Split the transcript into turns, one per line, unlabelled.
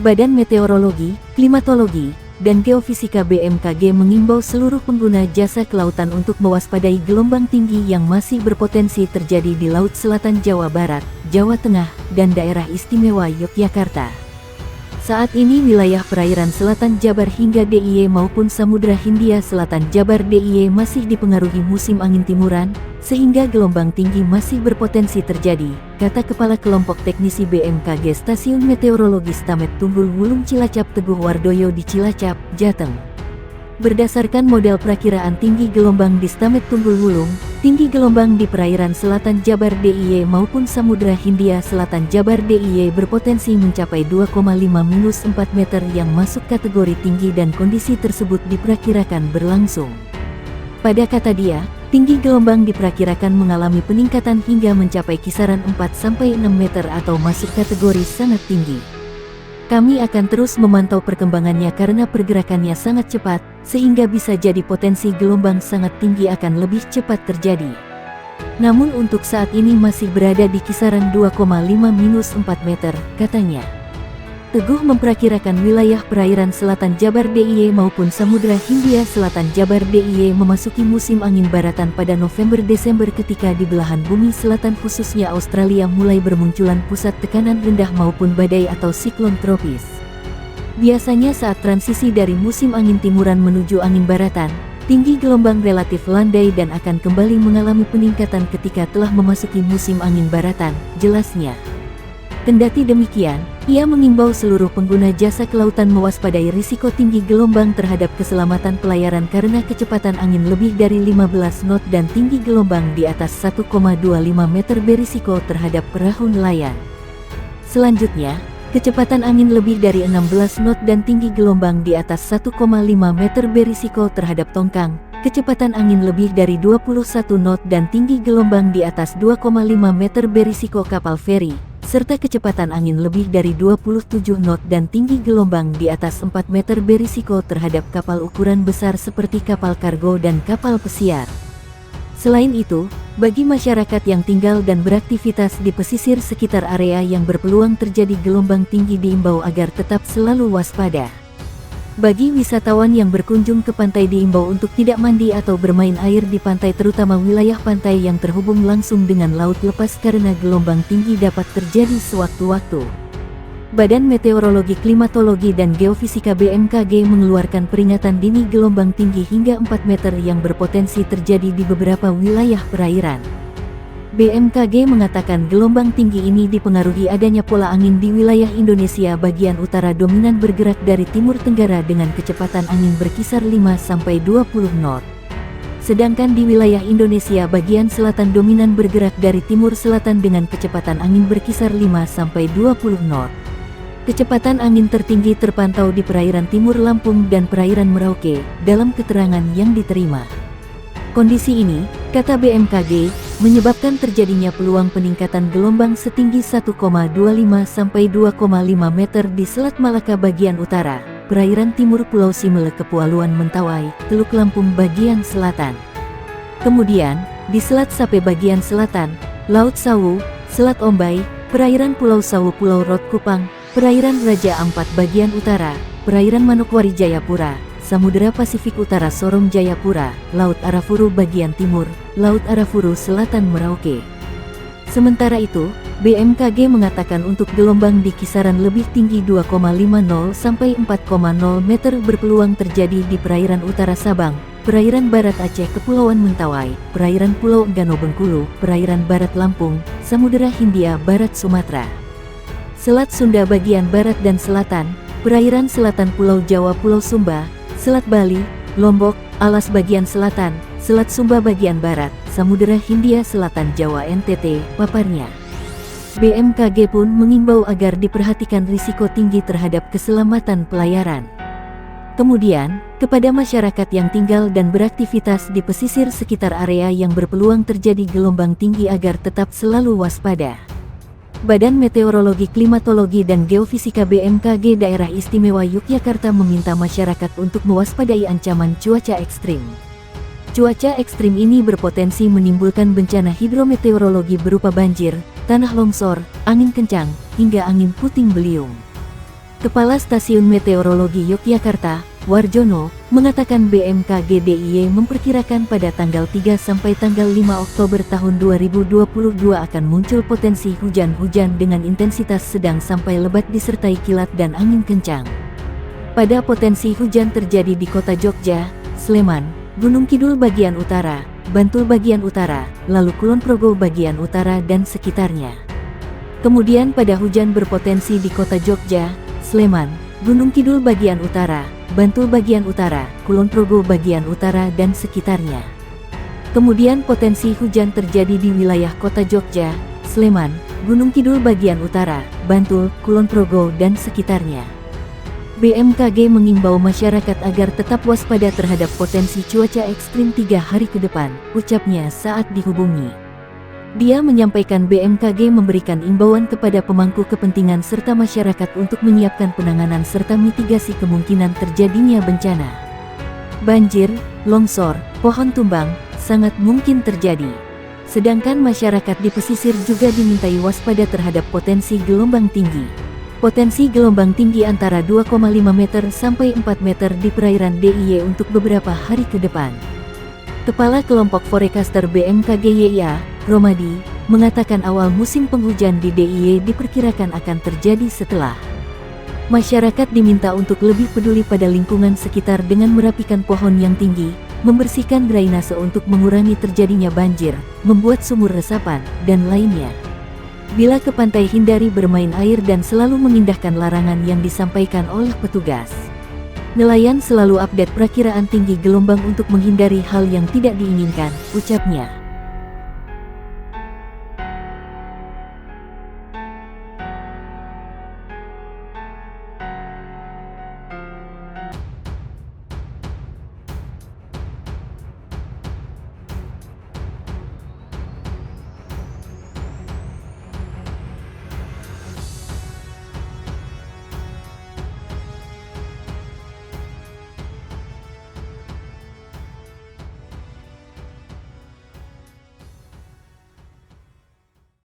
Badan Meteorologi, Klimatologi, dan Geofisika BMKG mengimbau seluruh pengguna jasa kelautan untuk mewaspadai gelombang tinggi yang masih berpotensi terjadi di Laut Selatan Jawa Barat, Jawa Tengah, dan daerah istimewa Yogyakarta. Saat ini wilayah perairan selatan Jabar hingga DIY maupun Samudra Hindia Selatan Jabar DIY masih dipengaruhi musim angin timuran, sehingga gelombang tinggi masih berpotensi terjadi, kata Kepala Kelompok Teknisi BMKG Stasiun Meteorologi Stamet Tunggul Wulung Cilacap Teguh Wardoyo di Cilacap, Jateng. Berdasarkan model perakiraan tinggi gelombang di Stamet Tunggul Wulung, tinggi gelombang di perairan selatan Jabar DIY maupun Samudra Hindia Selatan Jabar DIY berpotensi mencapai 2,5-4 meter yang masuk kategori tinggi dan kondisi tersebut diperkirakan berlangsung. Pada kata dia, tinggi gelombang diperkirakan mengalami peningkatan hingga mencapai kisaran 4-6 meter atau masuk kategori sangat tinggi. Kami akan terus memantau perkembangannya karena pergerakannya sangat cepat, sehingga bisa jadi potensi gelombang sangat tinggi akan lebih cepat terjadi. Namun untuk saat ini masih berada di kisaran 2,5-4 meter, katanya. Teguh memperkirakan wilayah perairan selatan Jabar DIY maupun Samudra Hindia Selatan Jabar DIY memasuki musim angin baratan pada November-Desember ketika di belahan bumi selatan khususnya Australia mulai bermunculan pusat tekanan rendah maupun badai atau siklon tropis. Biasanya saat transisi dari musim angin timuran menuju angin baratan, tinggi gelombang relatif landai dan akan kembali mengalami peningkatan ketika telah memasuki musim angin baratan, jelasnya. Kendati demikian, ia mengimbau seluruh pengguna jasa kelautan mewaspadai risiko tinggi gelombang terhadap keselamatan pelayaran karena kecepatan angin lebih dari 15 knot dan tinggi gelombang di atas 1,25 meter berisiko terhadap perahu nelayan. Selanjutnya, kecepatan angin lebih dari 16 knot dan tinggi gelombang di atas 1,5 meter berisiko terhadap tongkang, kecepatan angin lebih dari 21 knot dan tinggi gelombang di atas 2,5 meter berisiko kapal feri, serta kecepatan angin lebih dari 27 knot dan tinggi gelombang di atas 4 meter berisiko terhadap kapal ukuran besar seperti kapal kargo dan kapal pesiar. Selain itu, bagi masyarakat yang tinggal dan beraktivitas di pesisir sekitar area yang berpeluang terjadi gelombang tinggi diimbau agar tetap selalu waspada. Bagi wisatawan yang berkunjung ke pantai diimbau untuk tidak mandi atau bermain air di pantai terutama wilayah pantai yang terhubung langsung dengan laut lepas karena gelombang tinggi dapat terjadi sewaktu-waktu. Badan Meteorologi, Klimatologi, dan Geofisika BMKG mengeluarkan peringatan dini gelombang tinggi hingga 4 meter yang berpotensi terjadi di beberapa wilayah perairan. BMKG mengatakan gelombang tinggi ini dipengaruhi adanya pola angin di wilayah Indonesia bagian utara dominan bergerak dari timur tenggara dengan kecepatan angin berkisar 5-20 knot. Sedangkan di wilayah Indonesia bagian selatan dominan bergerak dari timur selatan dengan kecepatan angin berkisar 5-20 knot. Kecepatan angin tertinggi terpantau di perairan timur Lampung dan perairan Merauke, dalam keterangan yang diterima. Kondisi ini, kata BMKG, menyebabkan terjadinya peluang peningkatan gelombang setinggi 1,25 sampai 2,5 meter di Selat Malaka bagian utara, perairan timur Pulau Simele Kepulauan Mentawai, Teluk Lampung bagian selatan. Kemudian, di Selat Sape bagian selatan, Laut Sawu, Selat Ombai, perairan Pulau Sawu Pulau Rot Kupang, perairan Raja Ampat bagian utara, perairan Manokwari Jayapura, Samudra Pasifik Utara Sorong Jayapura, Laut Arafuru bagian timur, Laut Arafuru Selatan Merauke. Sementara itu, BMKG mengatakan untuk gelombang di kisaran lebih tinggi 2,50 sampai 4,0 meter berpeluang terjadi di perairan utara Sabang, perairan barat Aceh Kepulauan Mentawai, perairan Pulau Enggano Bengkulu, perairan barat Lampung, Samudra Hindia Barat Sumatera, Selat Sunda bagian barat dan selatan, perairan selatan Pulau Jawa Pulau Sumba, Selat Bali, Lombok, Alas bagian selatan, Selat Sumba bagian barat, Samudra Hindia Selatan Jawa NTT, paparnya. BMKG pun mengimbau agar diperhatikan risiko tinggi terhadap keselamatan pelayaran. Kemudian, kepada masyarakat yang tinggal dan beraktivitas di pesisir sekitar area yang berpeluang terjadi gelombang tinggi agar tetap selalu waspada. Badan Meteorologi, Klimatologi, dan Geofisika BMKG Daerah Istimewa Yogyakarta meminta masyarakat untuk mewaspadai ancaman cuaca ekstrim. Cuaca ekstrim ini berpotensi menimbulkan bencana hidrometeorologi berupa banjir, tanah longsor, angin kencang, hingga angin puting beliung. Kepala Stasiun Meteorologi Yogyakarta, Warjono, mengatakan BMKG DIY memperkirakan pada tanggal 3 sampai tanggal 5 Oktober tahun 2022 akan muncul potensi hujan-hujan dengan intensitas sedang sampai lebat disertai kilat dan angin kencang. Pada potensi hujan terjadi di kota Jogja, Sleman, Gunung Kidul bagian utara, Bantul bagian utara, lalu Kulon Progo bagian utara dan sekitarnya. Kemudian pada hujan berpotensi di kota Jogja, Sleman, Gunung Kidul bagian utara, Bantul bagian utara, Kulon Progo bagian utara dan sekitarnya. Kemudian potensi hujan terjadi di wilayah kota Jogja, Sleman, Gunung Kidul bagian utara, Bantul, Kulon Progo dan sekitarnya. BMKG mengimbau masyarakat agar tetap waspada terhadap potensi cuaca ekstrim 3 hari ke depan, ucapnya saat dihubungi. Dia menyampaikan BMKG memberikan imbauan kepada pemangku kepentingan serta masyarakat untuk menyiapkan penanganan serta mitigasi kemungkinan terjadinya bencana. Banjir, longsor, pohon tumbang, sangat mungkin terjadi. Sedangkan masyarakat di pesisir juga dimintai waspada terhadap potensi gelombang tinggi. Potensi gelombang tinggi antara 2,5 meter sampai 4 meter di perairan DIY untuk beberapa hari ke depan. Kepala Kelompok Forecaster BMKG YIA, Romadi, mengatakan awal musim penghujan di DIY diperkirakan akan terjadi setelah. Masyarakat diminta untuk lebih peduli pada lingkungan sekitar dengan merapikan pohon yang tinggi, membersihkan drainase untuk mengurangi terjadinya banjir, membuat sumur resapan, dan lainnya. Bila ke pantai hindari bermain air dan selalu mengindahkan larangan yang disampaikan oleh petugas. Nelayan selalu update perakiraan tinggi gelombang untuk menghindari hal yang tidak diinginkan, ucapnya.